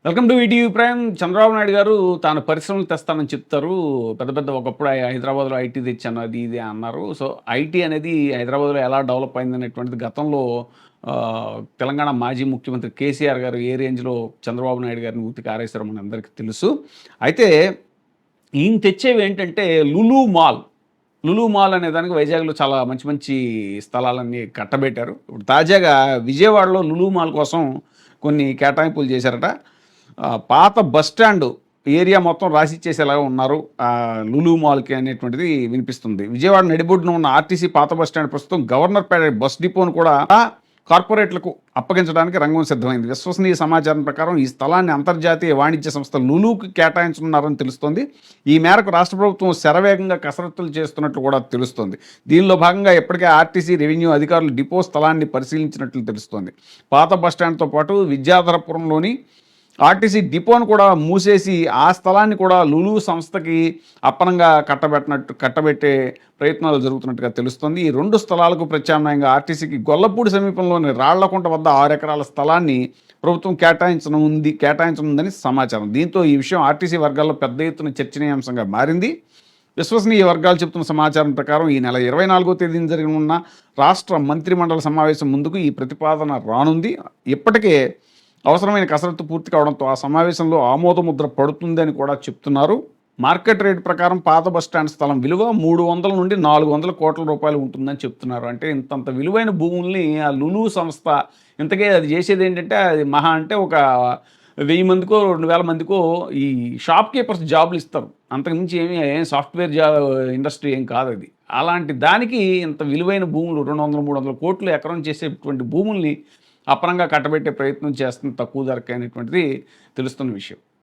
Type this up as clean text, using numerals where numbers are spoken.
Welcome to ETV prime. Chandrababu Naidu గారు తాను పరిశ్రమలు తెస్తానని చెప్తారు. పెద్ద పెద్ద ఒకప్పుడు హైదరాబాద్‌లో ఐటీ తెచ్చాను అది ఇది అన్నారు. సో, ఐటీ అనేది హైదరాబాద్‌లో ఎలా డెవలప్ అయిందనేటువంటిది గతంలో తెలంగాణ మాజీ ముఖ్యమంత్రి కేసీఆర్ గారు ఏ రేంజ్‌లో చంద్రబాబు నాయుడు గారిని ఉతికి ఆరేశారో మనందరికీ తెలుసు. అయితే ఈయన తెచ్చేవేంటంటే లులు మాల్. లులు మాల్ అనే దానికి వైజాగ్‌లో చాలా మంచి మంచి స్థలాలన్నీ కట్టబెట్టారు. ఇప్పుడు తాజాగా విజయవాడలో లులు మాల్ కోసం కొన్ని కేటాయింపులు చేశారట. పాత బస్ స్టాండు ఏరియా మొత్తం రాసిచ్చేసేలాగా ఉన్నారు లులు మాల్‌కి అనేటువంటిది వినిపిస్తుంది. విజయవాడ నడిబొడ్డున ఉన్న ఆర్టీసీ పాత బస్ స్టాండ్ ప్రస్తుతం గవర్నర్‌పేట బస్ డిపోను కూడా కార్పొరేట్లకు అప్పగించడానికి రంగం సిద్ధమైంది. విశ్వసనీయ సమాచారం ప్రకారం ఈ స్థలాన్ని అంతర్జాతీయ వాణిజ్య సంస్థ లులుకి కేటాయించనున్నారని తెలుస్తోంది. ఈ మేరకు రాష్ట్ర ప్రభుత్వం శరవేగంగా కసరత్తులు చేస్తున్నట్లు కూడా తెలుస్తోంది. దీనిలో భాగంగా ఇప్పటికే ఆర్టీసీ, రెవెన్యూ అధికారులు డిపో స్థలాన్ని పరిశీలించినట్లు తెలుస్తోంది. పాత బస్టాండ్తో పాటు విద్యాధరపురంలోని ఆర్టీసీ డిపోను కూడా మూసేసి ఆ స్థలాన్ని కూడా లులు సంస్థకి అప్పనంగా కట్టబెట్టే ప్రయత్నాలు జరుగుతున్నట్టుగా తెలుస్తుంది. ఈ రెండు స్థలాలకు ప్రత్యామ్నాయంగా ఆర్టీసీకి గొల్లపూడి సమీపంలోని రాళ్లకుంట వద్ద 6 ఎకరాల స్థలాన్ని ప్రభుత్వం కేటాయించనుందని సమాచారం. దీంతో ఈ విషయం ఆర్టీసీ వర్గాల్లో పెద్ద ఎత్తున చర్చనీయాంశంగా మారింది. విశ్వసనీయ వర్గాలు చెబుతున్న సమాచారం ప్రకారం ఈ నెల 24వ తేదీన జరగనున్న రాష్ట్ర మంత్రిమండలి సమావేశం ముందుకు ఈ ప్రతిపాదన రానుంది. ఇప్పటికే అవసరమైన కసరత్తు పూర్తి కావడంతో ఆ సమావేశంలో ఆమోదముద్ర పడుతుందని కూడా చెప్తున్నారు. మార్కెట్ రేట్ ప్రకారం పాత బస్టాండ్ స్థలం విలువ 300 నుండి 400 కోట్ల రూపాయలు ఉంటుందని చెప్తున్నారు. అంటే ఇంతంత విలువైన భూముల్ని ఆ లులు సంస్థ ఇంతకే అది చేసేది ఏంటంటే అది మహా అంటే ఒక 1000 మందికో 2000 మందికో ఈ షాప్ కీపర్స్ జాబులు ఇస్తారు. అంతకుమించి ఏం సాఫ్ట్వేర్ ఇండస్ట్రీ ఏం కాదు అది. అలాంటి దానికి ఇంత విలువైన భూములు 200, 300 కోట్లు ఎకరం చేసేటువంటి భూముల్ని అపరంగా కట్టబెట్టే ప్రయత్నం చేస్తుంది తక్కువ ధరకే అనేటువంటిది తెలుస్తున్న విషయం.